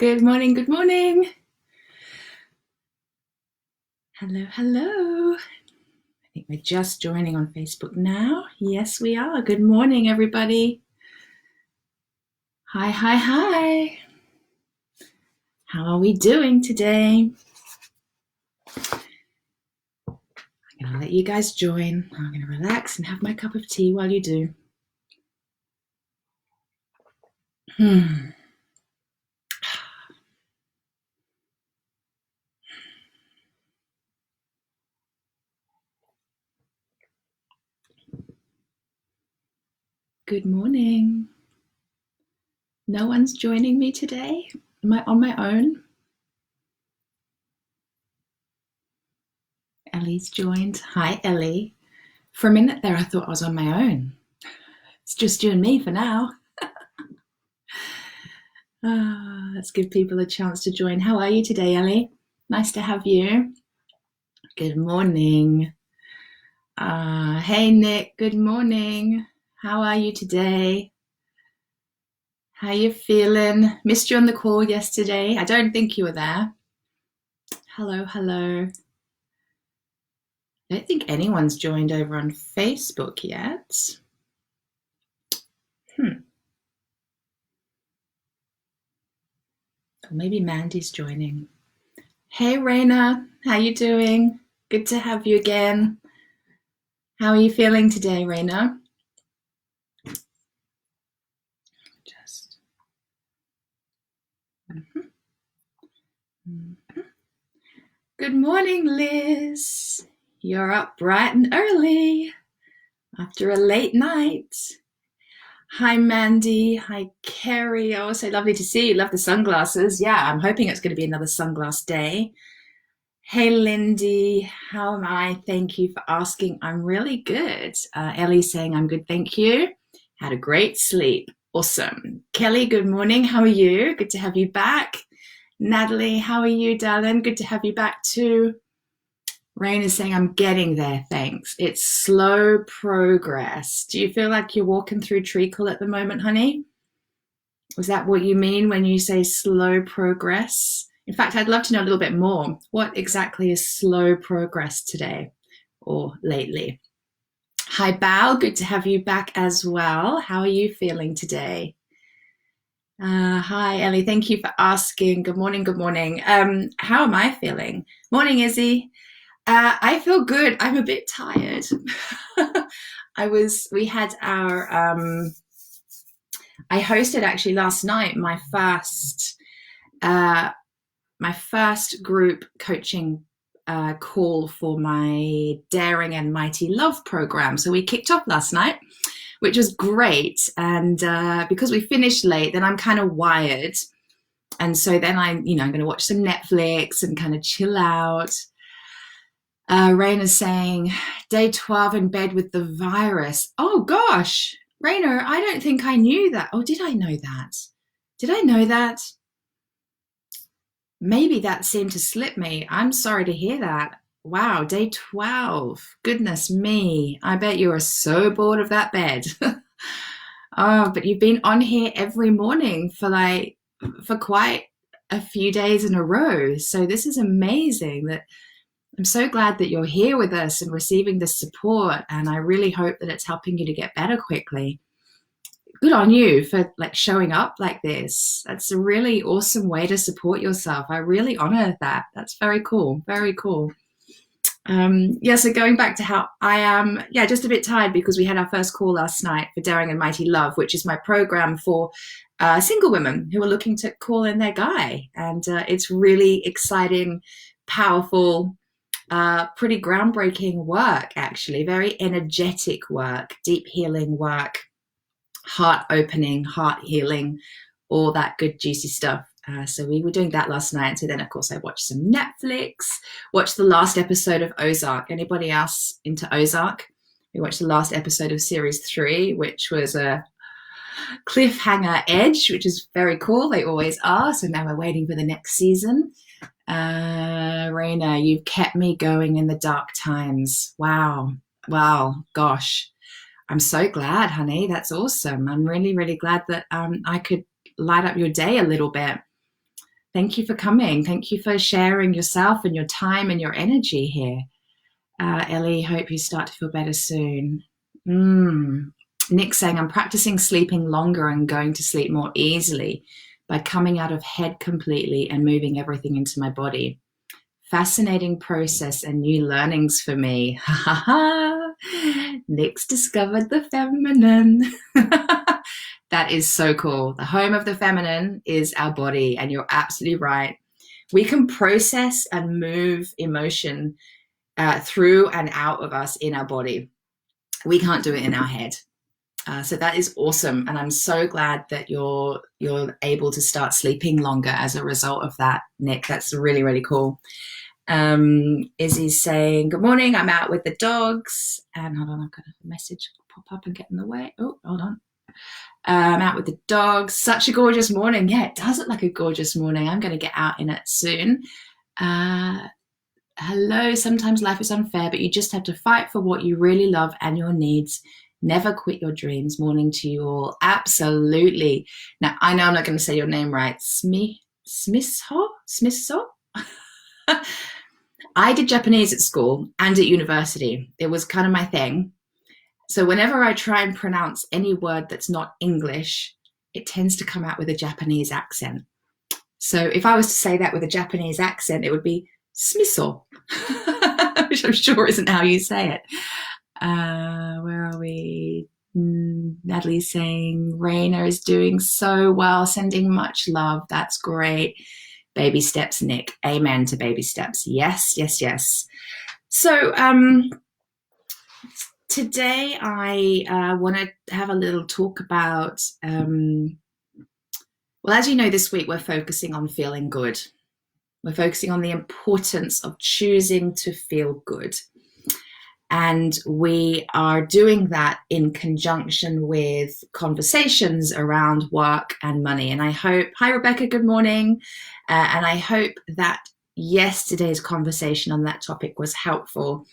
Good morning, good morning. Hello, hello. I think we're just joining on Facebook now. Yes, we are. Good morning, everybody. Hi, hi, hi. How are we doing today? I'm going to let you guys join. I'm going to relax and have my cup of tea while you do. Good morning. No one's joining me today? Am I on my own? Ellie's joined. Hi, Ellie. For a minute there, I thought I was on my own. It's just you and me for now. Let's give people a chance to join. How are you today, Ellie? Nice to have you. Good morning. Hey, Nick. Good morning. How are you today? How you feeling? Missed you on the call yesterday. I don't think you were there. Hello, hello. I don't think anyone's joined over on Facebook yet. Or maybe Mandy's joining. Hey, Raina. How you doing? Good to have you again. How are you feeling today, Raina? Good morning, Liz. You're up bright and early after a late night. Hi, Mandy. Hi, Carrie. Oh, so lovely to see you. Love the sunglasses. Yeah, I'm hoping it's going to be another sunglass day. Hey, Lindy. How am I? Thank you for asking. I'm really good. Ellie's saying I'm good. Thank you. Had a great sleep. Awesome. Kelly, good morning. How are you? Good to have you back. Natalie, how are you, darling? Good to have you back too. Rain is saying, I'm getting there, thanks. It's slow progress. Do you feel like you're walking through treacle at the moment, honey? Was that what you mean when you say slow progress? In fact, I'd love to know a little bit more. What exactly is slow progress today or lately? Hi, Bao. Good to have you back as well. How are you feeling today? Hi, Ellie. Thank you for asking. Good morning. Good morning. How am I feeling? Morning, Izzy. I feel good. I'm a bit tired. We had our, I hosted actually last night my first group coaching call for my Daring and Mighty Love program. So we kicked off last night, which was great. And because we finished late, then I'm kind of wired. And so then I'm going to watch some Netflix and kind of chill out. Raina's saying, day 12 in bed with the virus. Oh, gosh. Raina, I don't think I knew that. Oh, did I know that? Did I know that? Maybe that seemed to slip me. I'm sorry to hear that. Wow, day 12. Goodness me. I bet you are so bored of that bed. Oh, but you've been on here every morning for quite a few days in a row. So this is amazing. That I'm so glad that you're here with us and receiving this support. And I really hope that it's helping you to get better quickly. Good on you for showing up like this. That's a really awesome way to support yourself. I really honor that. That's very cool. Very cool. So going back to how I am, just a bit tired because we had our first call last night for Daring and Mighty Love, which is my program for single women who are looking to call in their guy. And it's really exciting, powerful, pretty groundbreaking work, actually. Very energetic work, deep healing work, heart opening, heart healing, all that good juicy stuff. So we were doing that last night. So then, of course, I watched some Netflix, watched the last episode of Ozark. Anybody else into Ozark? We watched the last episode of series 3, which was a cliffhanger edge, which is very cool. They always are. So now we're waiting for the next season. Raina, you've kept me going in the dark times. Wow. Gosh. I'm so glad, honey. That's awesome. I'm really, really glad that I could light up your day a little bit. Thank you for coming. Thank you for sharing yourself and your time and your energy here. Ellie, hope you start to feel better soon. Nick saying, I'm practicing sleeping longer and going to sleep more easily by coming out of head completely and moving everything into my body. Fascinating process and new learnings for me. Ha ha ha. Nick's discovered the feminine. That is so cool. The home of the feminine is our body, and you're absolutely right. We can process and move emotion through and out of us in our body. We can't do it in our head. So that is awesome, and I'm so glad that you're able to start sleeping longer as a result of that, Nick. That's really, really cool. Izzy's saying, good morning, I'm out with the dogs. And hold on, I've got a message pop up and get in the way. Oh, hold on. I'm out with the dogs. Such a gorgeous morning. Yeah, it does look like a gorgeous morning. I'm going to get out in it soon. Hello, sometimes life is unfair, but you just have to fight for what you really love and your needs. Never quit your dreams. Morning to you all. Absolutely. Now, I know I'm not going to say your name right. Smithso? I did Japanese at school and at university. It was kind of my thing. So whenever I try and pronounce any word that's not English, it tends to come out with a Japanese accent. So if I was to say that with a Japanese accent, it would be smiso, which I'm sure isn't how you say it. Where are we? Natalie's saying, Raina is doing so well, sending much love. That's great. Baby steps, Nick. Amen to baby steps. Yes, yes, yes. So today I want to have a little talk about, well, as you know, this week we're focusing on feeling good. We're focusing on the importance of choosing to feel good. And we are doing that in conjunction with conversations around work and money. And I hope, hi Rebecca, good morning. And I hope that yesterday's conversation on that topic was helpful.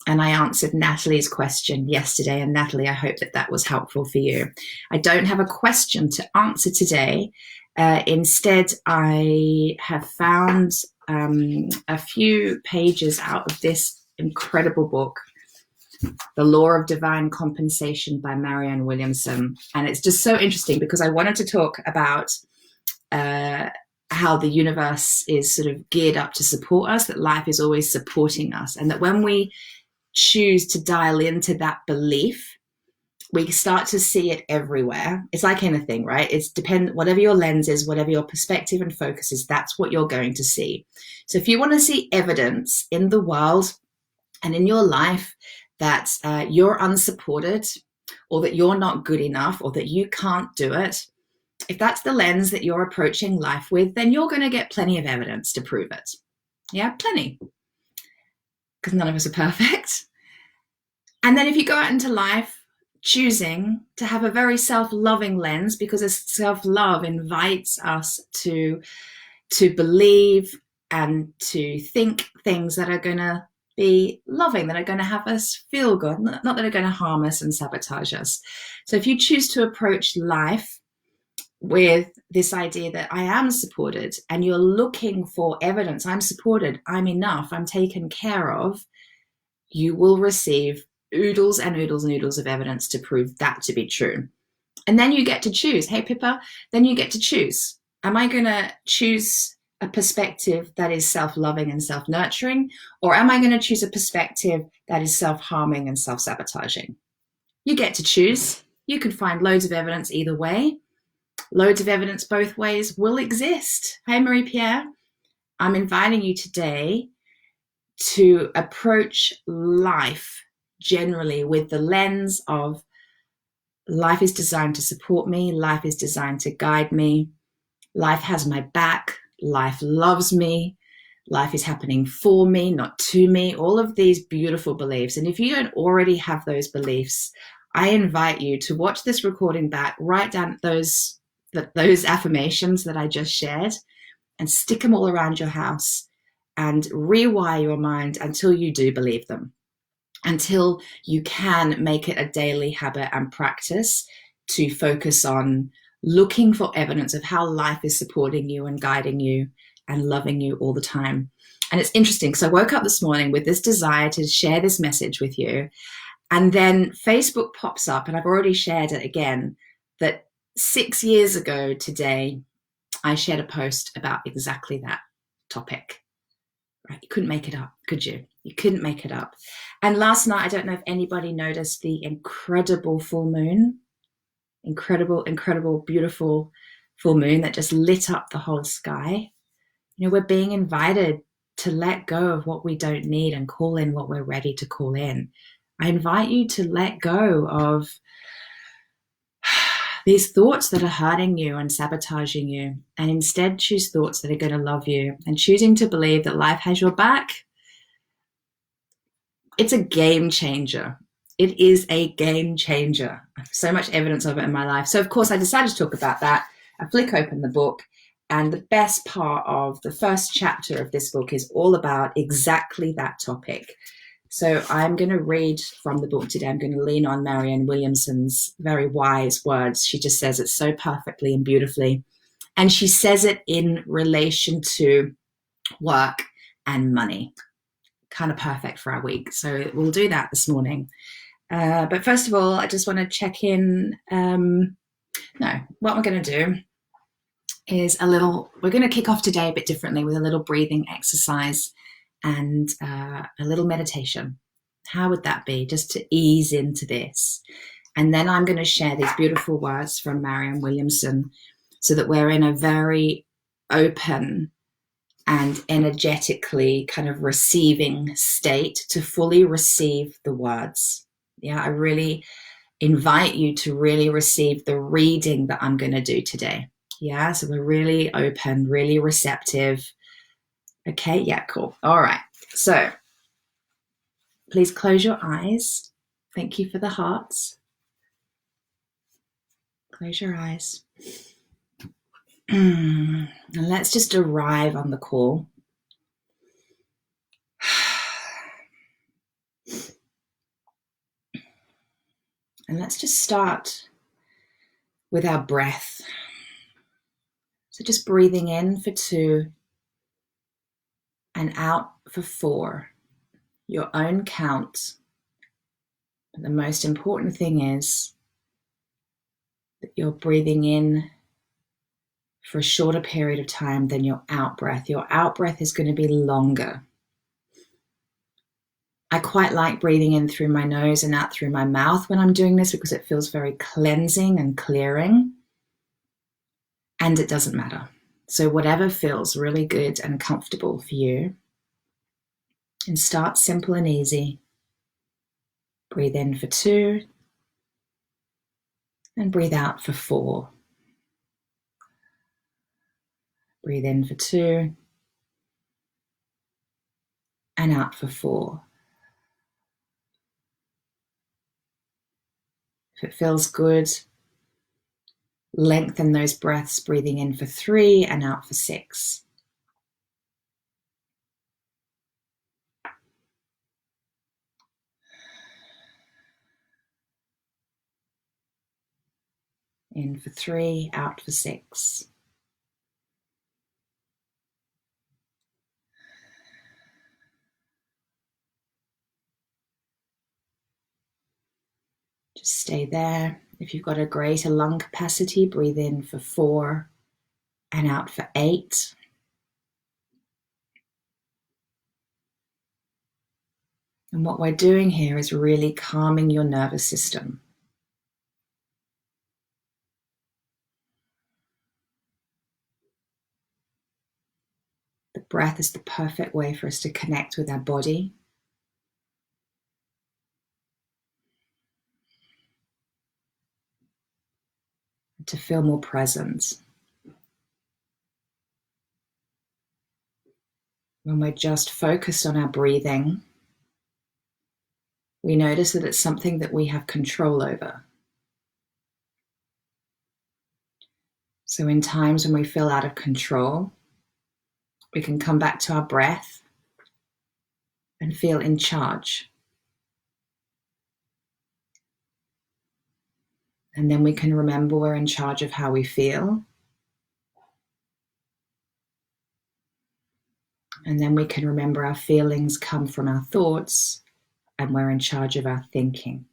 And I answered Natalie's question yesterday. And Natalie, I hope that that was helpful for you. I don't have a question to answer today. Instead, I have found a few pages out of this incredible book, The Law of Divine Compensation by Mariann'e Williamson. And it's just so interesting because I wanted to talk about how the universe is sort of geared up to support us, that life is always supporting us, and that when we choose to dial into that belief, we start to see it everywhere. It's like anything, right? It's whatever your lens is, whatever your perspective and focus is, that's what you're going to see. So if you want to see evidence in the world and in your life that you're unsupported, or that you're not good enough, or that you can't do it, if that's the lens that you're approaching life with, then you're going to get plenty of evidence to prove it. Yeah, plenty. Because none of us are perfect. And then if you go out into life choosing to have a very self-loving lens, because self-love invites us to believe and to think things that are going to be loving, that are going to have us feel good, not that are going to harm us and sabotage us. So if you choose to approach life with this idea that I am supported, and you're looking for evidence, I'm supported, I'm enough, I'm taken care of, you will receive oodles and oodles and oodles of evidence to prove that to be true. And then you get to choose. Hey, Pippa, then you get to choose. Am I going to choose a perspective that is self-loving and self-nurturing, or am I going to choose a perspective that is self-harming and self-sabotaging? You get to choose. You can find loads of evidence either way. Loads of evidence both ways will exist. Hey, Marie-Pierre, I'm inviting you today to approach life generally with the lens of life is designed to support me, life is designed to guide me, life has my back, life loves me, life is happening for me, not to me, all of these beautiful beliefs. And if you don't already have those beliefs, I invite you to watch this recording back, write down those affirmations that I just shared, and stick them all around your house and rewire your mind until you do believe them, until you can make it a daily habit and practice to focus on looking for evidence of how life is supporting you and guiding you and loving you all the time. And it's interesting because I woke up this morning with this desire to share this message with you. And then Facebook pops up, and I've already shared it again, that 6 years ago today, I shared a post about exactly that topic. Right? You couldn't make it up, could you? You couldn't make it up. And last night, I don't know if anybody noticed the incredible full moon, incredible, beautiful full moon that just lit up the whole sky. You know, we're being invited to let go of what we don't need and call in what we're ready to call in. I invite you to let go of these thoughts that are hurting you and sabotaging you, and instead choose thoughts that are going to love you, and choosing to believe that life has your back. It's a game changer. It is a game changer. I have so much evidence of it in my life. So, of course, I decided to talk about that. I flick open the book, and the best part of the first chapter of this book is all about exactly that topic. So I'm going to read from the book today. I'm going to lean on Mariann'e Williamson's very wise words. She just says it so perfectly and beautifully. And she says it in relation to work and money. Kind of perfect for our week. So we'll do that this morning. But first of all, I just want to check in. What we're going to do is we're going to kick off today a bit differently with a little breathing exercise and a little meditation. How would that be? Just to ease into this. And then I'm going to share these beautiful words from Mariann'e Williamson so that we're in a very open and energetically kind of receiving state to fully receive the words. Yeah, I really invite you to really receive the reading that I'm going to do today. Yeah, so we're really open, really receptive. Okay, yeah, cool. All right. So please close your eyes. Thank you for the hearts. Close your eyes. And let's just arrive on the call. And let's just start with our breath. So just breathing in for 2 and out for 4. Your own count. But the most important thing is that you're breathing in for a shorter period of time than your out breath. Your out breath is going to be longer. I quite like breathing in through my nose and out through my mouth when I'm doing this because it feels very cleansing and clearing. And it doesn't matter. So whatever feels really good and comfortable for you. And start simple and easy. Breathe in for 2 and breathe out for 4. Breathe in for 2 and out for 4. If it feels good, lengthen those breaths, breathing in for 3 and out for 6. In for 3, out for 6. Just stay there. If you've got a greater lung capacity, breathe in for 4 and out for 8. And what we're doing here is really calming your nervous system. The breath is the perfect way for us to connect with our body. To feel more present. When we're just focused on our breathing, we notice that it's something that we have control over. So in times when we feel out of control, we can come back to our breath and feel in charge. And then we can remember we're in charge of how we feel. And then we can remember our feelings come from our thoughts, and we're in charge of our thinking.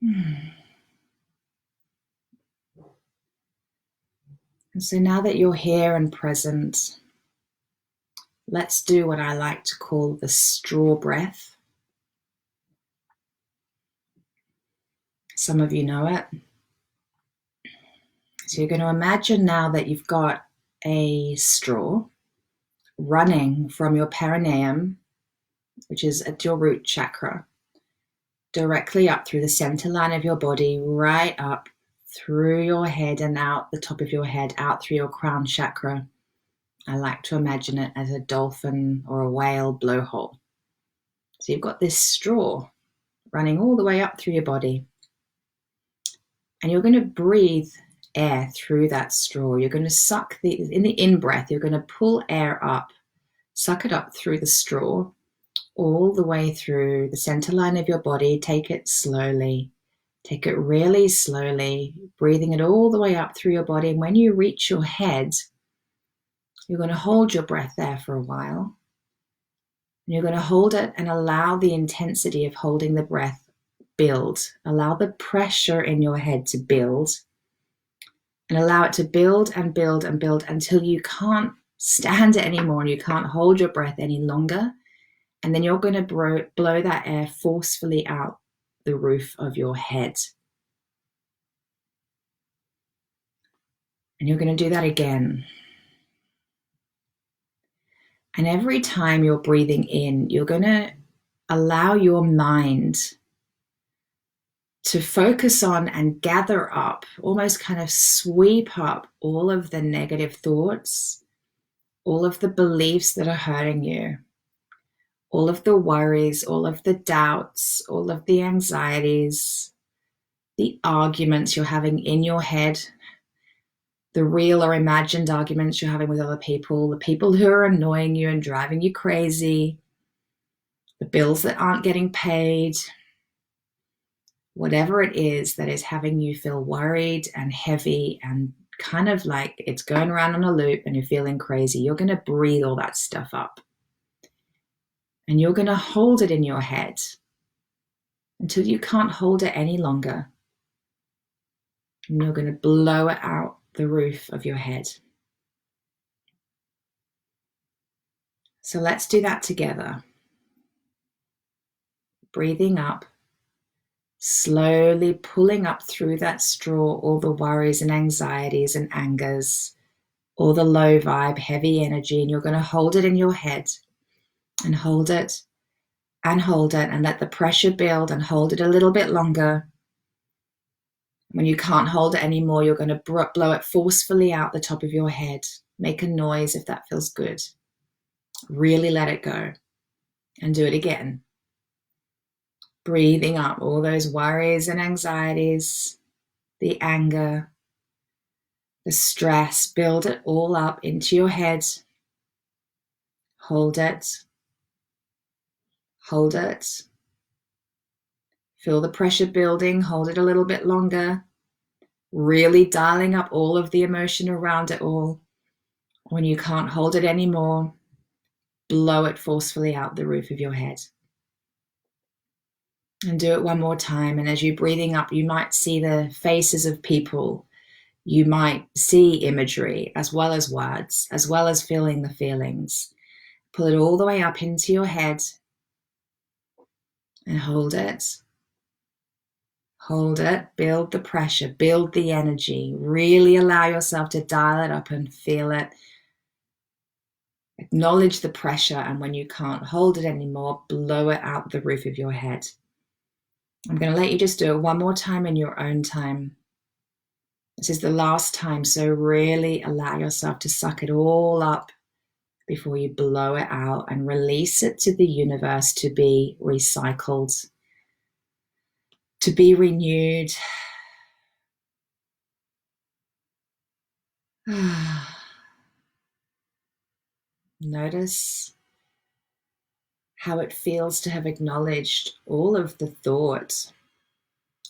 And so now that you're here and present, let's do what I like to call the straw breath. Some of you know it. So you're going to imagine now that you've got a straw running from your perineum, which is at your root chakra, directly up through the center line of your body, right up through your head and out the top of your head, out through your crown chakra. I like to imagine it as a dolphin or a whale blowhole. So you've got this straw running all the way up through your body. And you're going to breathe air through that straw. You're going to suck in the in-breath, you're going to pull air up, suck it up through the straw, all the way through the center line of your body. Take it slowly. Take it really slowly, breathing it all the way up through your body. And when you reach your head, you're going to hold your breath there for a while. And you're going to hold it and allow the intensity of holding the breath build. Allow the pressure in your head to build. And allow it to build and build and build until you can't stand it anymore and you can't hold your breath any longer. And then you're going to blow that air forcefully out the roof of your head. And you're going to do that again. And every time you're breathing in, you're going to allow your mind to focus on and gather up, almost kind of sweep up all of the negative thoughts, all of the beliefs that are hurting you, all of the worries, all of the doubts, all of the anxieties, the arguments you're having in your head, the real or imagined arguments you're having with other people, the people who are annoying you and driving you crazy, the bills that aren't getting paid, whatever it is that is having you feel worried and heavy and kind of like it's going around on a loop and you're feeling crazy, you're going to breathe all that stuff up. And you're going to hold it in your head until you can't hold it any longer. And you're going to blow it out the roof of your head. So let's do that together. Breathing up, slowly pulling up through that straw all the worries and anxieties and angers, all the low vibe, heavy energy, and you're going to hold it in your head and hold it and hold it and let the pressure build and hold it a little bit longer. When you can't hold it anymore, you're going to blow it forcefully out the top of your head. Make a noise if that feels good. Really let it go and do it again. Breathing up all those worries and anxieties, the anger, the stress, build it all up into your head. Hold it. Hold it. Feel the pressure building. Hold it a little bit longer. Really dialing up all of the emotion around it all. When you can't hold it anymore, blow it forcefully out the roof of your head. And do it one more time. And as you're breathing up, you might see the faces of people. You might see imagery as well as words, as well as feeling the feelings. Pull it all the way up into your head and hold it. Hold it, build the pressure, build the energy. Really allow yourself to dial it up and feel it. Acknowledge the pressure, and when you can't hold it anymore, blow it out the roof of your head. I'm going to let you just do it one more time in your own time. This is the last time, so really allow yourself to suck it all up before you blow it out and release it to the universe to be recycled, to be renewed. Notice how it feels to have acknowledged all of the thought,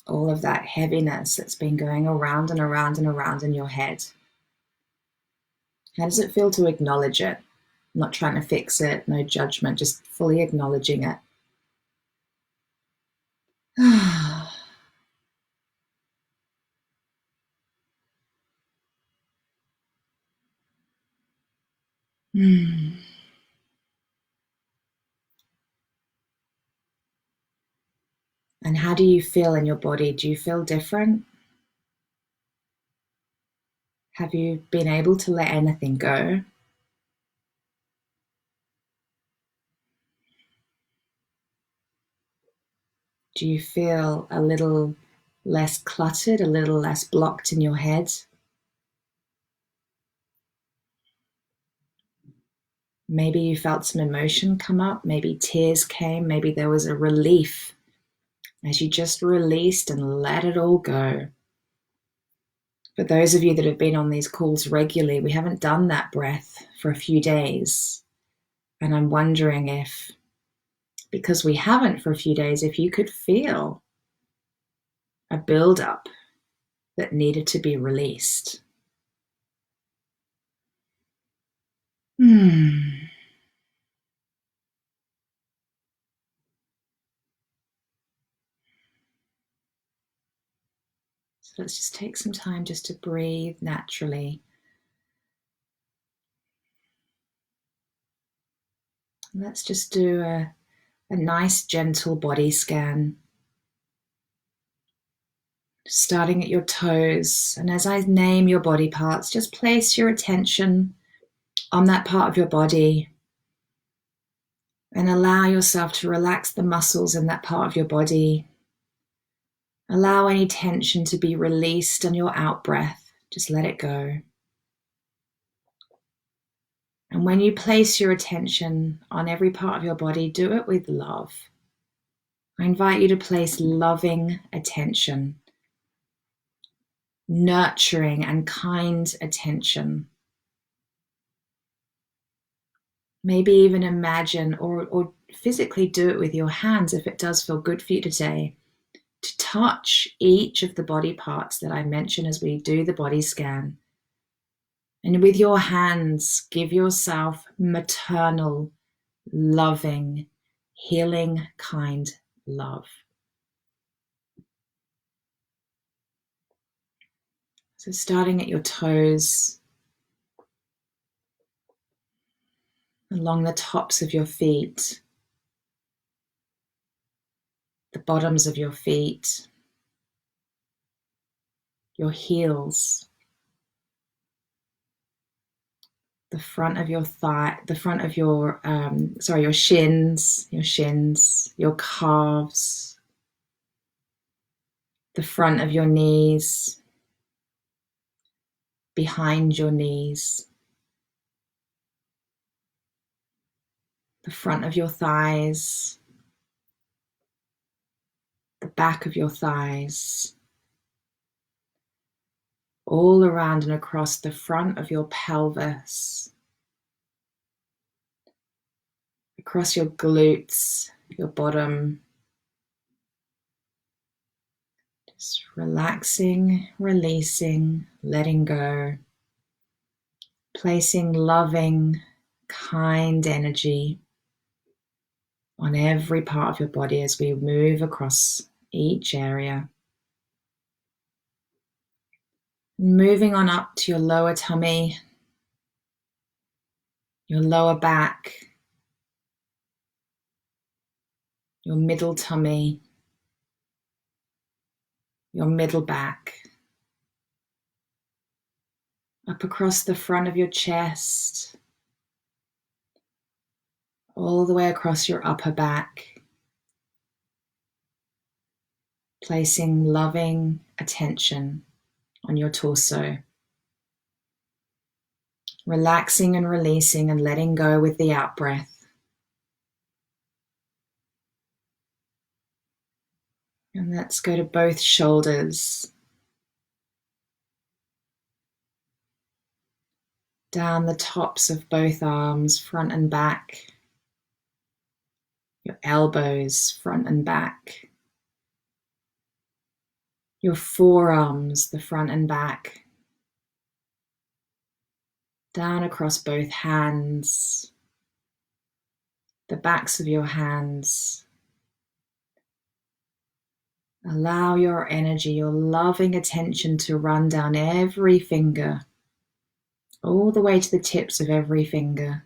all of that heaviness that's been going around and around and around in your head. How does it feel to acknowledge it? Not trying to fix it, no judgment, just fully acknowledging it. And how do you feel in your body? Do you feel different? Have you been able to let anything go? Do you feel a little less cluttered, a little less blocked in your head? Maybe you felt some emotion come up, maybe tears came, maybe there was a relief as you just released and let it all go. For those of you that have been on these calls regularly, we haven't done that breath for a few days. And I'm wondering if, because we haven't for a few days, if you could feel a buildup that needed to be released. So let's just take some time just to breathe naturally. And let's just do a nice gentle body scan. Starting at your toes. And as I name your body parts, just place your attention on that part of your body and allow yourself to relax the muscles in that part of your body. Allow any tension to be released on your out breath. Just let it go. And when you place your attention on every part of your body, do it with love. I invite you to place loving attention, nurturing and kind attention. Maybe even imagine or physically do it with your hands if it does feel good for you today, to touch each of the body parts that I mention as we do the body scan. And with your hands, give yourself maternal, loving, healing, kind love. So starting at your toes, along the tops of your feet, the bottoms of your feet, your heels, the front of your thigh, the front of your, your shins, your calves, the front of your knees, behind your knees, the front of your thighs, the back of your thighs, all around and across the front of your pelvis, across your glutes, your bottom. Just relaxing, releasing, letting go, placing loving, kind energy on every part of your body as we move across each area. Moving on up to your lower tummy, your lower back, your middle tummy, your middle back, up across the front of your chest, all the way across your upper back, placing loving attention on your torso, relaxing and releasing and letting go with the out breath. And let's go to both shoulders, down the tops of both arms, front and back, your elbows, front and back, your forearms, the front and back, down across both hands, the backs of your hands. Allow your energy, your loving attention to run down every finger, all the way to the tips of every finger,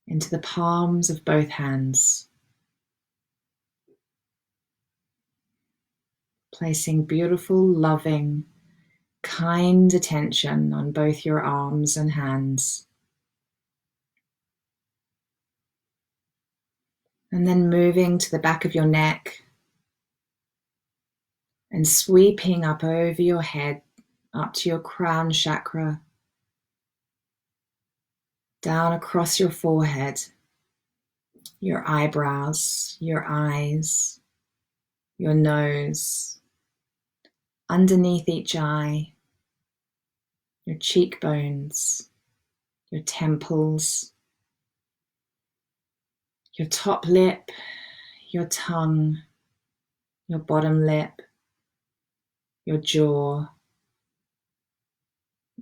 into the palms of both hands. Placing beautiful, loving, kind attention on both your arms and hands. And then moving to the back of your neck and sweeping up over your head, up to your crown chakra, down across your forehead, your eyebrows, your eyes, your nose, underneath each eye, your cheekbones, your temples, your top lip, your tongue, your bottom lip, your jaw,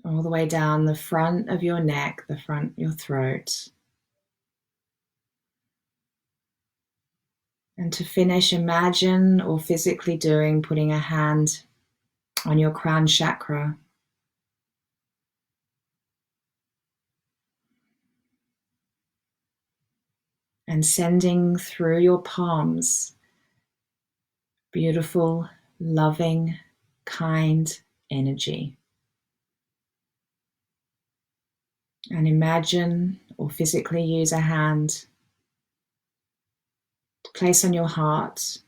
all the way down the front of your neck, the front of your throat. And to finish, imagine or physically putting a hand on your crown chakra. And sending through your palms beautiful, loving, kind energy. And imagine or physically use a hand to place on your heart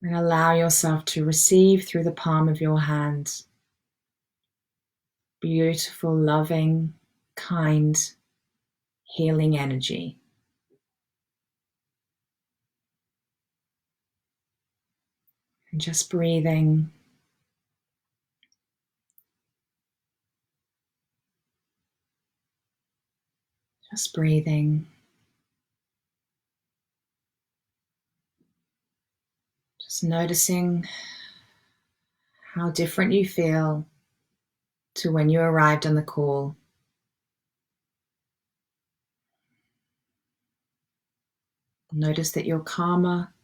and allow yourself to receive through the palm of your hand beautiful, loving, kind, healing energy. And just breathing. Just breathing. Just noticing how different you feel to when you arrived on the call. Notice that you're calmer,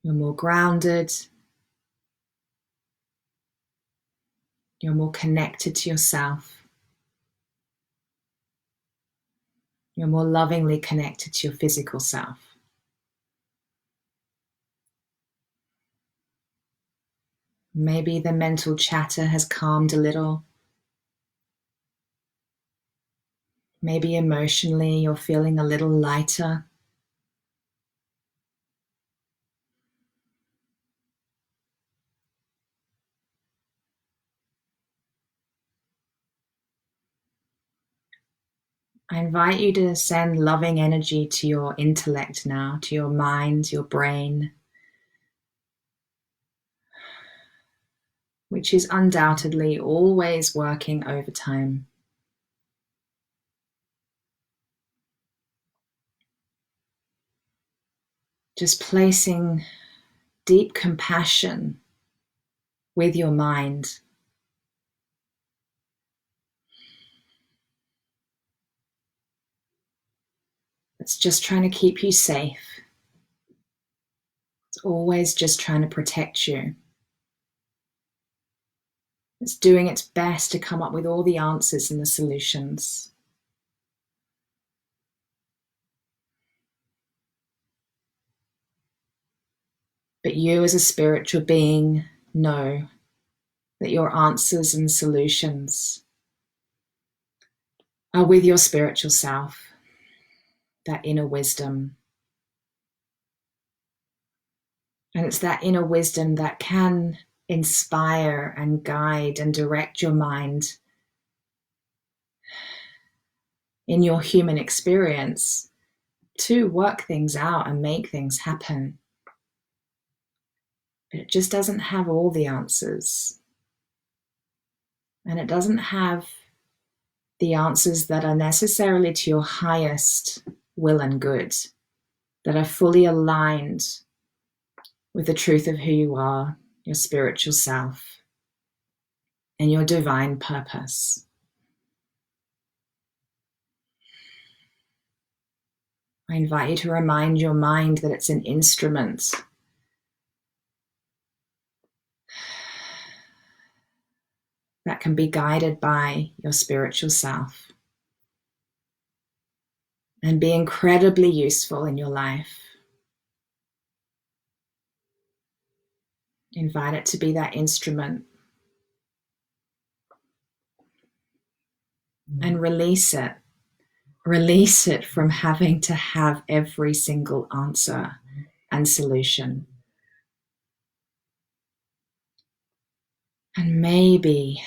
you're more grounded, you're more connected to yourself, you're more lovingly connected to your physical self. Maybe the mental chatter has calmed a little. Maybe emotionally you're feeling a little lighter. I invite you to send loving energy to your intellect now, to your mind, your brain, which is undoubtedly always working overtime. Just placing deep compassion with your mind. It's just trying to keep you safe. It's always just trying to protect you. It's doing its best to come up with all the answers and the solutions. But you as a spiritual being know that your answers and solutions are with your spiritual self, that inner wisdom. And it's that inner wisdom that can inspire and guide and direct your mind in your human experience to work things out and make things happen. But it just doesn't have all the answers. And it doesn't have the answers that are necessarily to your highest will and good, that are fully aligned with the truth of who you are, your spiritual self, and your divine purpose. I invite you to remind your mind that it's an instrument that can be guided by your spiritual self and be incredibly useful in your life. Invite it to be that instrument and release it. Release it from having to have every single answer and solution. And maybe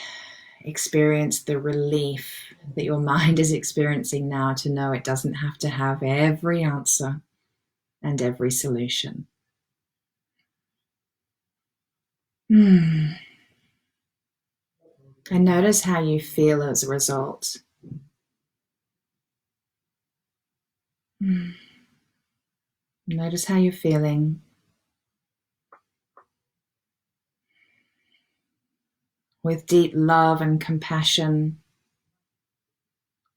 experience the relief that your mind is experiencing now to know it doesn't have to have every answer and every solution. And notice how you feel as a result. Notice how you're feeling. With deep love and compassion,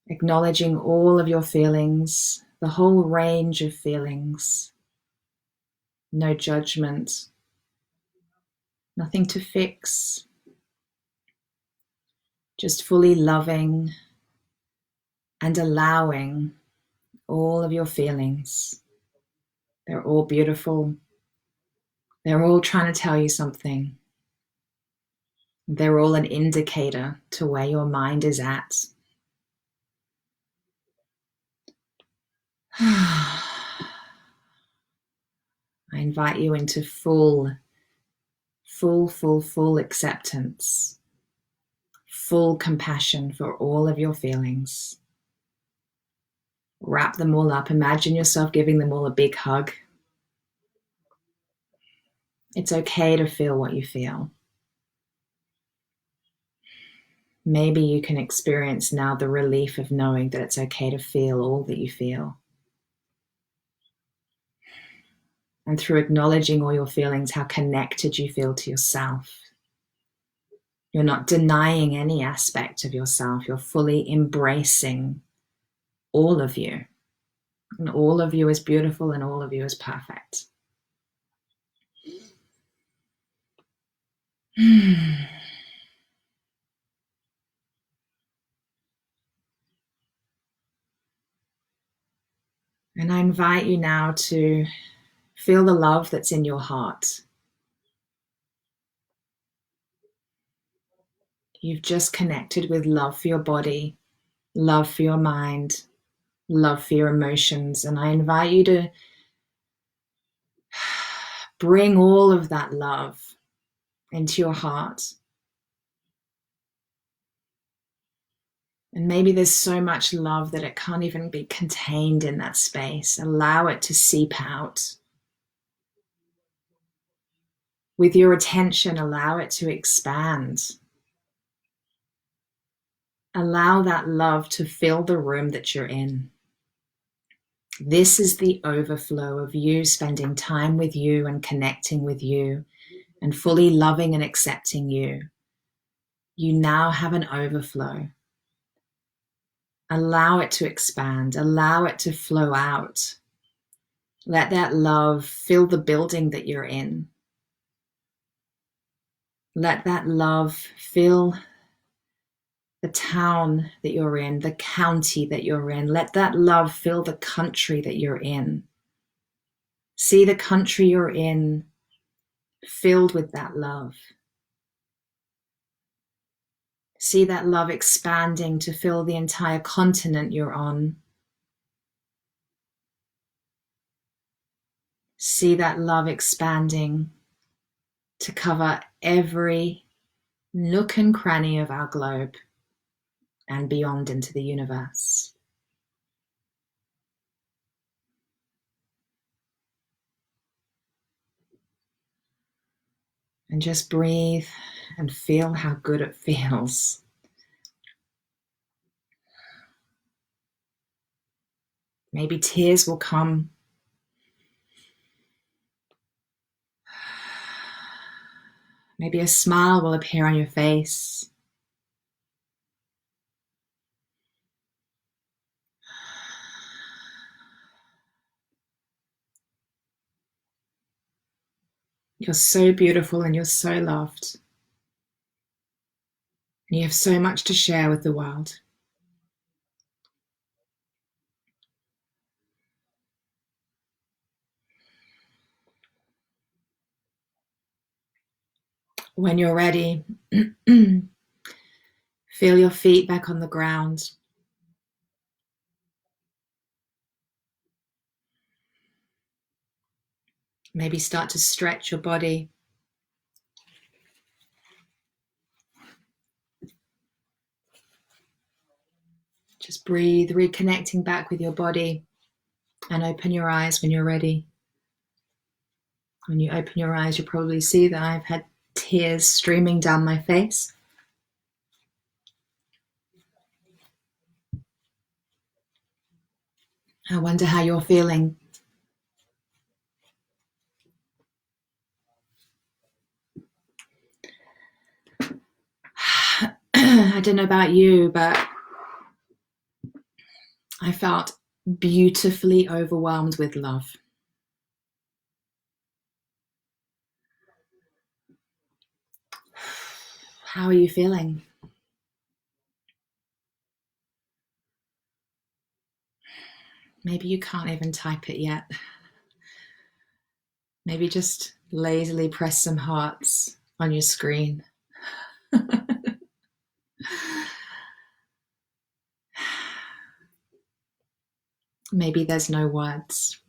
acknowledging all of your feelings, the whole range of feelings. No judgment, nothing to fix, just fully loving and allowing all of your feelings. They're all beautiful. They're all trying to tell you something. They're all an indicator to where your mind is at. I invite you into full acceptance, full compassion for all of your feelings. Wrap them all up. Imagine yourself giving them all a big hug. It's okay to feel what you feel. Maybe you can experience now the relief of knowing that it's okay to feel all that you feel. And through acknowledging all your feelings, how connected you feel to yourself. You're not denying any aspect of yourself. You're fully embracing all of you. And all of you is beautiful and all of you is perfect. And I invite you now to feel the love that's in your heart. You've just connected with love for your body, love for your mind, love for your emotions. And I invite you to bring all of that love into your heart. And maybe there's so much love that it can't even be contained in that space. Allow it to seep out. With your attention, allow it to expand. Allow that love to fill the room that you're in. This is the overflow of you spending time with you and connecting with you and fully loving and accepting you. You now have an overflow. Allow it to expand. Allow it to flow out. Let that love fill the building that you're in. Let that love fill the town that you're in, the county that you're in. Let that love fill the country that you're in. See the country you're in filled with that love. See that love expanding to fill the entire continent you're on. See that love expanding to cover every nook and cranny of our globe and beyond into the universe. And just breathe and feel how good it feels. Maybe tears will come. Maybe a smile will appear on your face. You're so beautiful and you're so loved. And you have so much to share with the world. When you're ready, feel your feet back on the ground. Maybe start to stretch your body. Just breathe, reconnecting back with your body, and open your eyes when you're ready. When you open your eyes, you'll probably see that I've had tears streaming down my face. I wonder how you're feeling. I don't know about you, but I felt beautifully overwhelmed with love. How are you feeling? Maybe you can't even type it yet. Maybe just lazily press some hearts on your screen. Maybe there's no words.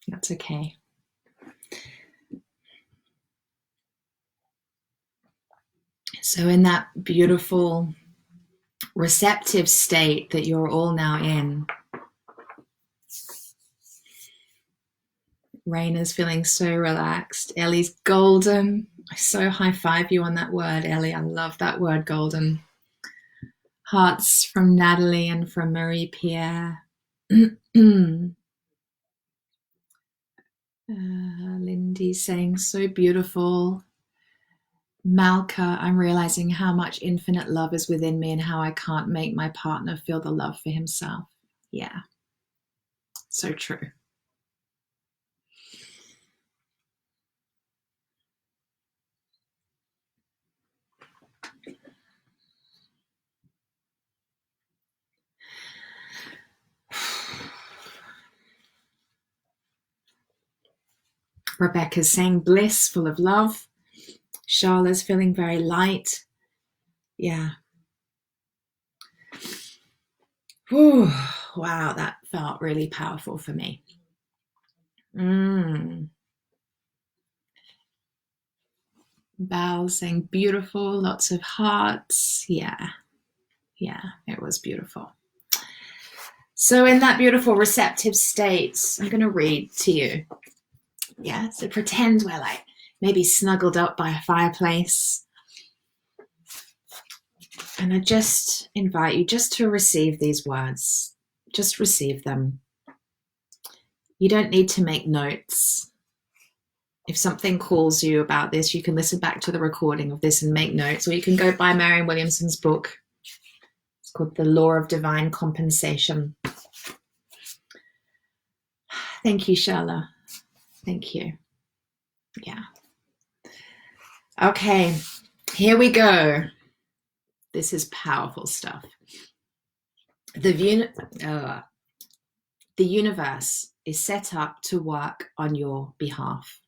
That's okay. So in that beautiful, receptive state that you're all now in, Raina's feeling so relaxed. Ellie's golden. I so high five you on that word, Ellie. I love that word, golden. Hearts from Natalie and from Marie Pierre. Lindy saying so beautiful. Malka, I'm realizing how much infinite love is within me and how I can't make my partner feel the love for himself. Yeah, so true. Rebecca's saying bliss, full of love. Charlotte's feeling very light. Yeah. Whew. Wow, that felt really powerful for me. Val saying beautiful, lots of hearts. Yeah, it was beautiful. So in that beautiful receptive state, I'm going to read to you. Yeah, so pretend we're like maybe snuggled up by a fireplace. And I just invite you just to receive these words. Just receive them. You don't need to make notes. If something calls you about this, you can listen back to the recording of this and make notes, or you can go buy Mariann'e Williamson's book. It's called The Law of Divine Compensation. Thank you, Sharla. Thank you. Yeah. Okay, here we go. This is powerful stuff. The universe is set up to work on your behalf.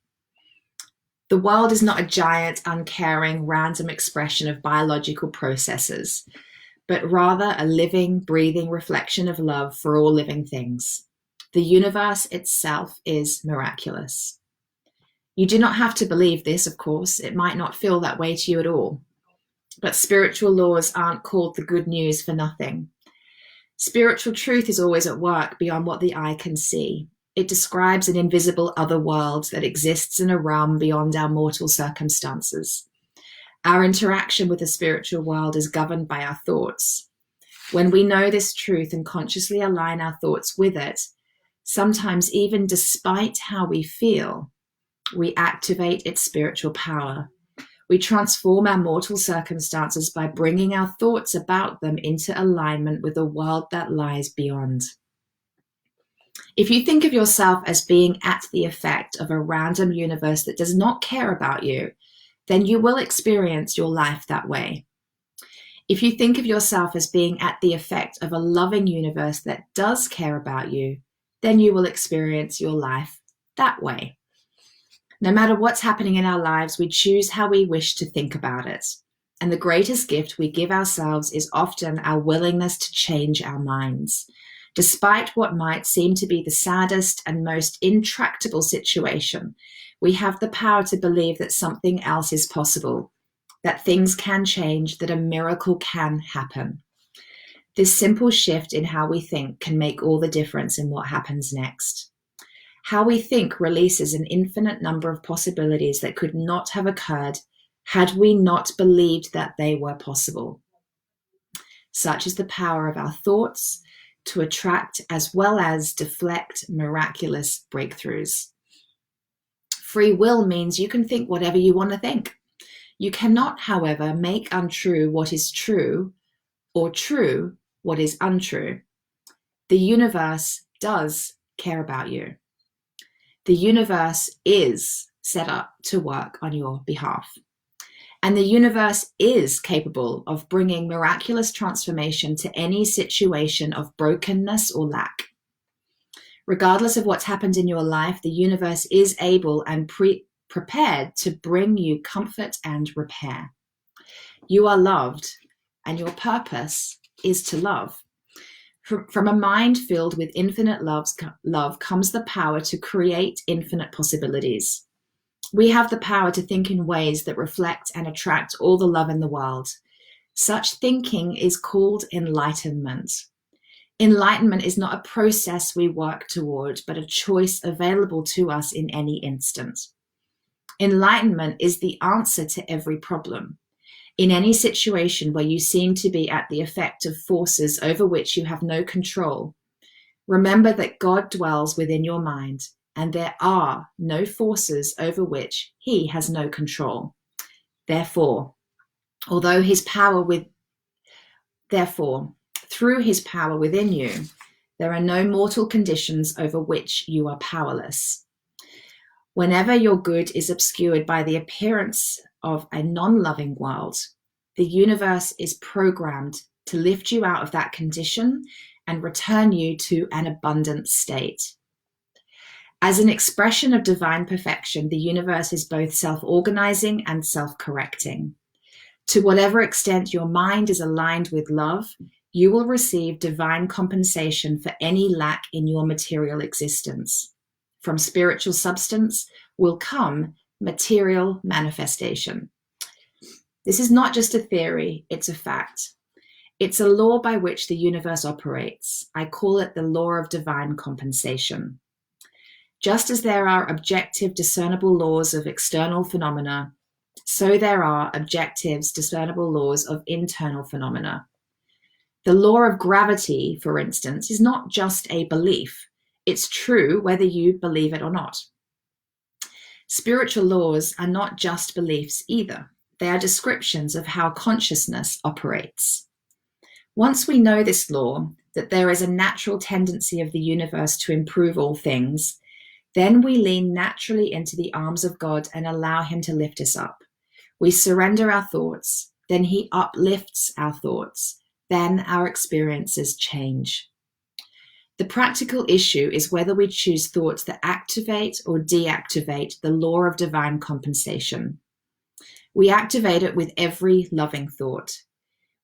The world is not a giant, uncaring, random expression of biological processes, but rather a living, breathing reflection of love for all living things. The universe itself is miraculous. You do not have to believe this, of course. It might not feel that way to you at all. But spiritual laws aren't called the good news for nothing. Spiritual truth is always at work beyond what the eye can see. It describes an invisible other world that exists in a realm beyond our mortal circumstances. Our interaction with the spiritual world is governed by our thoughts. When we know this truth and consciously align our thoughts with it, Sometimes, even despite how we feel, we activate its spiritual power. We transform our mortal circumstances by bringing our thoughts about them into alignment with the world that lies beyond. If you think of yourself as being at the effect of a random universe that does not care about you, then you will experience your life that way. If you think of yourself as being at the effect of a loving universe that does care about you, then you will experience your life that way. No matter what's happening in our lives, we choose how we wish to think about it. And the greatest gift we give ourselves is often our willingness to change our minds. Despite what might seem to be the saddest and most intractable situation, we have the power to believe that something else is possible, that things can change, that a miracle can happen. This simple shift in how we think can make all the difference in what happens next. How we think releases an infinite number of possibilities that could not have occurred had we not believed that they were possible. Such is the power of our thoughts to attract as well as deflect miraculous breakthroughs. Free will means you can think whatever you want to think. You cannot, however, make untrue what is true or true what is untrue. The universe does care about you. The universe is set up to work on your behalf. And the universe is capable of bringing miraculous transformation to any situation of brokenness or lack. Regardless of what's happened in your life, the universe is able and prepared to bring you comfort and repair. You are loved, and your purpose is to love. From a mind filled with infinite love comes the power to create infinite possibilities. We have the power to think in ways that reflect and attract all the love in the world. Such thinking is called enlightenment. Enlightenment is not a process we work toward, but a choice available to us in any instant. Enlightenment is the answer to every problem. In any situation where you seem to be at the effect of forces over which you have no control, remember that God dwells within your mind, and there are no forces over which he has no control. Therefore, through his power within you, there are no mortal conditions over which you are powerless. Whenever your good is obscured by the appearance of a non-loving world, the universe is programmed to lift you out of that condition and return you to an abundant state. As an expression of divine perfection, the universe is both self-organizing and self-correcting. To whatever extent your mind is aligned with love, you will receive divine compensation for any lack in your material existence. From spiritual substance will come material manifestation. This is not just a theory, it's a fact. It's a law by which the universe operates. I call it the law of divine compensation. Just as there are objective, discernible laws of external phenomena, so there are objective, discernible laws of internal phenomena. The law of gravity, for instance, is not just a belief. It's true whether you believe it or not. Spiritual laws are not just beliefs either. They are descriptions of how consciousness operates. Once we know this law, that there is a natural tendency of the universe to improve all things, then we lean naturally into the arms of God and allow him to lift us up. We surrender our thoughts, then he uplifts our thoughts, then our experiences change. The practical issue is whether we choose thoughts that activate or deactivate the law of divine compensation. We activate it with every loving thought.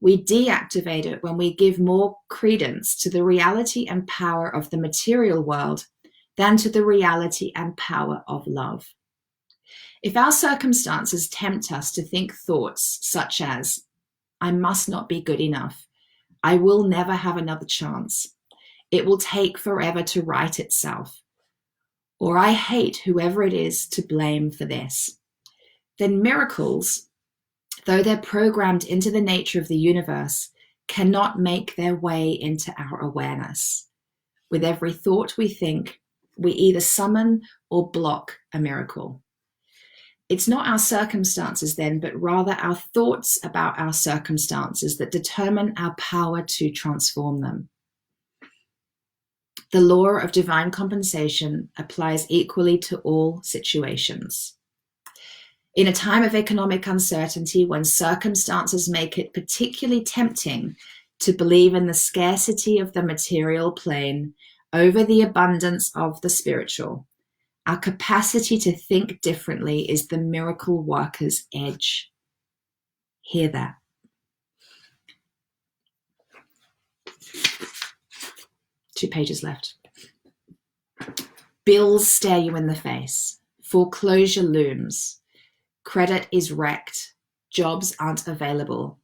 We deactivate it when we give more credence to the reality and power of the material world than to the reality and power of love. If our circumstances tempt us to think thoughts such as, I must not be good enough, I will never have another chance, it will take forever to right itself, or I hate whoever it is to blame for this, then miracles, though they're programmed into the nature of the universe, cannot make their way into our awareness. With every thought we think, we either summon or block a miracle. It's not our circumstances then, but rather our thoughts about our circumstances that determine our power to transform them. The law of divine compensation applies equally to all situations. In a time of economic uncertainty, when circumstances make it particularly tempting to believe in the scarcity of the material plane over the abundance of the spiritual, our capacity to think differently is the miracle worker's edge. Hear that. Two pages left. Bills stare you in the face. Foreclosure looms. Credit is wrecked. Jobs aren't available.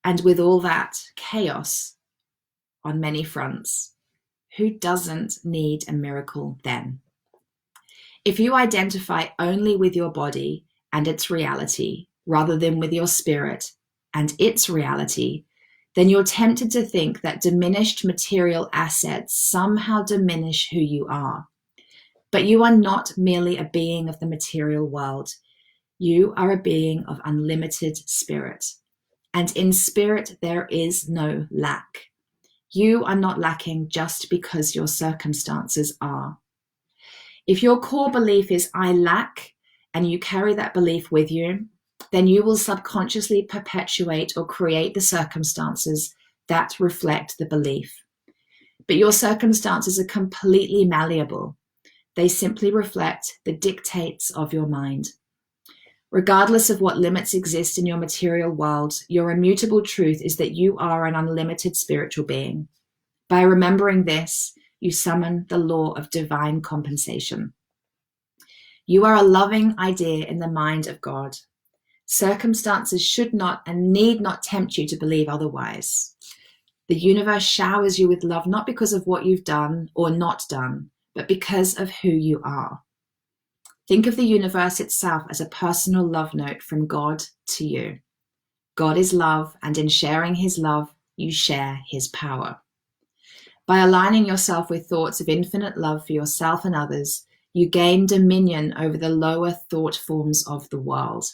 And with all that, chaos on many fronts. Who doesn't need a miracle then? If you identify only with your body and its reality, rather than with your spirit and its reality, then you're tempted to think that diminished material assets somehow diminish who you are. But you are not merely a being of the material world. You are a being of unlimited spirit. And in spirit, there is no lack. You are not lacking just because your circumstances are. If your core belief is I lack, and you carry that belief with you, then you will subconsciously perpetuate or create the circumstances that reflect the belief. But your circumstances are completely malleable. They simply reflect the dictates of your mind. Regardless of what limits exist in your material world, your immutable truth is that you are an unlimited spiritual being. By remembering this, you summon the law of divine compensation. You are a loving idea in the mind of God. Circumstances should not and need not tempt you to believe otherwise. The universe showers you with love not because of what you've done or not done, but because of who you are. Think of the universe itself as a personal love note from God to you. God is love, and in sharing his love, you share his power. By aligning yourself with thoughts of infinite love for yourself and others, you gain dominion over the lower thought forms of the world.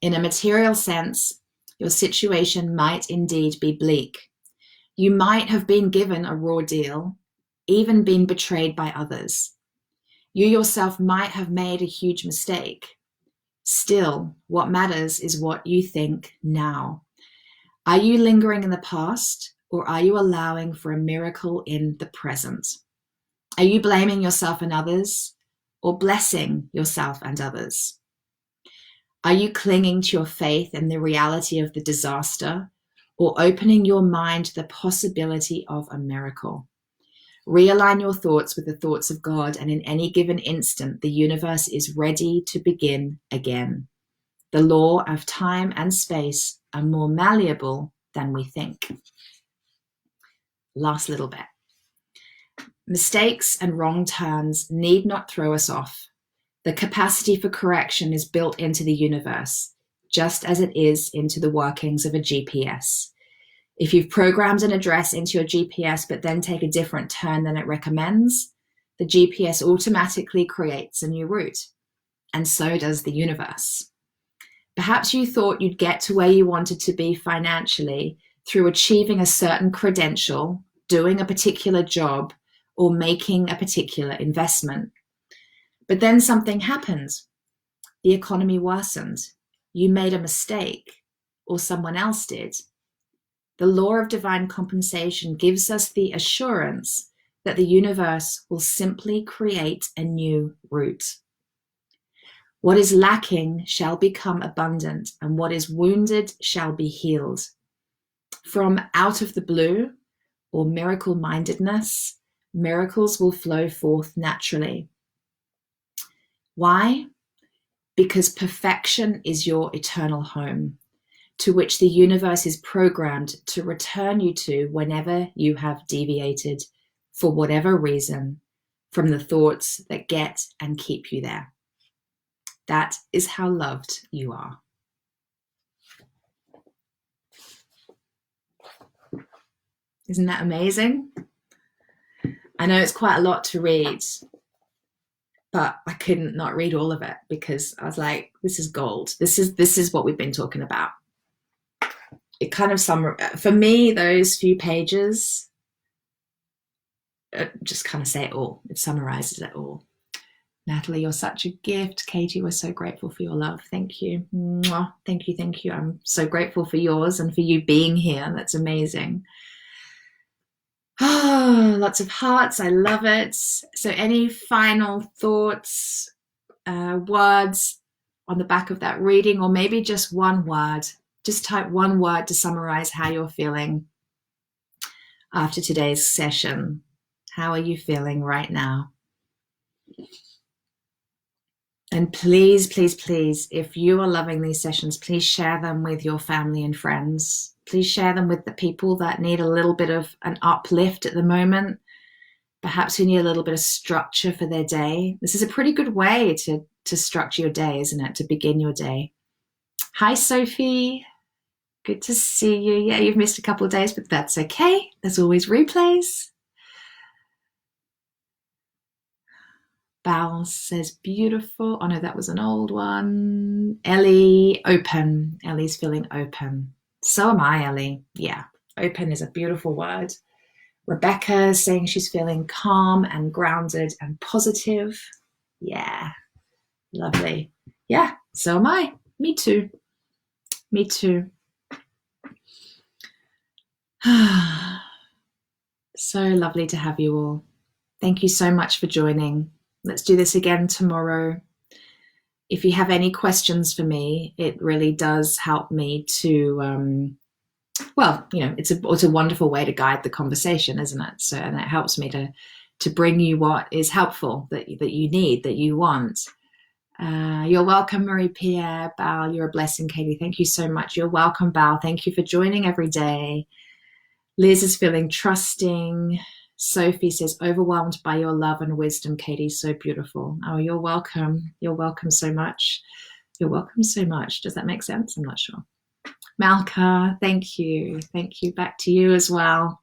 In a material sense, your situation might indeed be bleak. You might have been given a raw deal, even been betrayed by others. You yourself might have made a huge mistake. Still, what matters is what you think now. Are you lingering in the past, or are you allowing for a miracle in the present? Are you blaming yourself and others, or blessing yourself and others? Are you clinging to your faith in the reality of the disaster, or opening your mind to the possibility of a miracle? Realign your thoughts with the thoughts of God, and in any given instant, the universe is ready to begin again. The law of time and space are more malleable than we think. Last little bit. Mistakes and wrong turns need not throw us off. The capacity for correction is built into the universe, just as it is into the workings of a GPS. If you've programmed an address into your GPS but then take a different turn than it recommends, the GPS automatically creates a new route, and so does the universe. Perhaps you thought you'd get to where you wanted to be financially through achieving a certain credential, doing a particular job, or making a particular investment. But then something happened. The economy worsened. You made a mistake, or someone else did. The law of divine compensation gives us the assurance that the universe will simply create a new route. What is lacking shall become abundant, and what is wounded shall be healed. From out of the blue, or miracle-mindedness, miracles will flow forth naturally. Why? Because perfection is your eternal home, to which the universe is programmed to return you to whenever you have deviated, for whatever reason, from the thoughts that get and keep you there. That is how loved you are. Isn't that amazing? I know it's quite a lot to read, but I couldn't not read all of it because I was like, this is gold. This is what we've been talking about. It kind of for me, those few pages just kind of say it all. It summarizes it all. Natalie, you're such a gift. Katie, we're so grateful for your love. Thank you. Mwah. Thank you. Thank you. I'm so grateful for yours and for you being here. That's amazing. Oh, lots of hearts. I love it. So any final thoughts, words on the back of that reading, or maybe just one word? Just type one word to summarize how you're feeling after today's session. How are you feeling right now? And please, please, please, if you are loving these sessions, please share them with your family and friends. Please share them with the people that need a little bit of an uplift at the moment. Perhaps who need a little bit of structure for their day. This is a pretty good way to structure your day, isn't it? To begin your day. Hi, Sophie. Good to see you. Yeah, you've missed a couple of days, but that's okay. There's always replays. Bal says beautiful. Oh no, that was an old one. Ellie, open. Ellie's feeling open. So am I, Ellie. Yeah, open is a beautiful word. Rebecca saying she's feeling calm and grounded and positive. Yeah, lovely. Yeah, so am I. Me too. Me too. So lovely to have you all. Thank you so much for joining. Let's do this again tomorrow. If you have any questions for me, it really does help me to, well, you know, it's a wonderful way to guide the conversation, isn't it? So, and it helps me to bring you what is helpful that you need, that you want. You're welcome, Marie-Pierre. Bal, you're a blessing. Katie, thank you so much. You're welcome, Bal. Thank you for joining every day. Liz is feeling trusting. Sophie says, overwhelmed by your love and wisdom, Katie, so beautiful. Oh, you're welcome. You're welcome so much. You're welcome so much. Does that make sense? I'm not sure. Malka, thank you. Thank you. Back to you as well.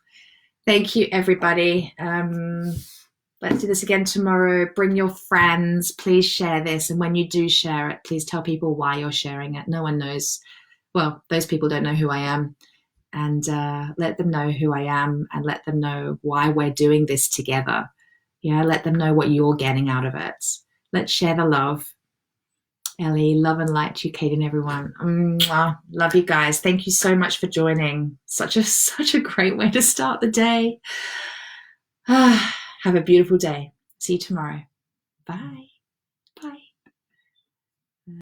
Thank you, everybody. Let's do this again tomorrow. Bring your friends. Please share this. And when you do share it, please tell people why you're sharing it. No one knows. Well, those people don't know who I am. And let them know who I am and let them know why we're doing this together. Yeah, let them know what you're getting out of it. Let's share the love. Ellie, love and light to you, Kate, and everyone. Mwah. Love you guys. Thank you so much for joining. Such a great way to start the day. Have a beautiful day. See you tomorrow. Bye.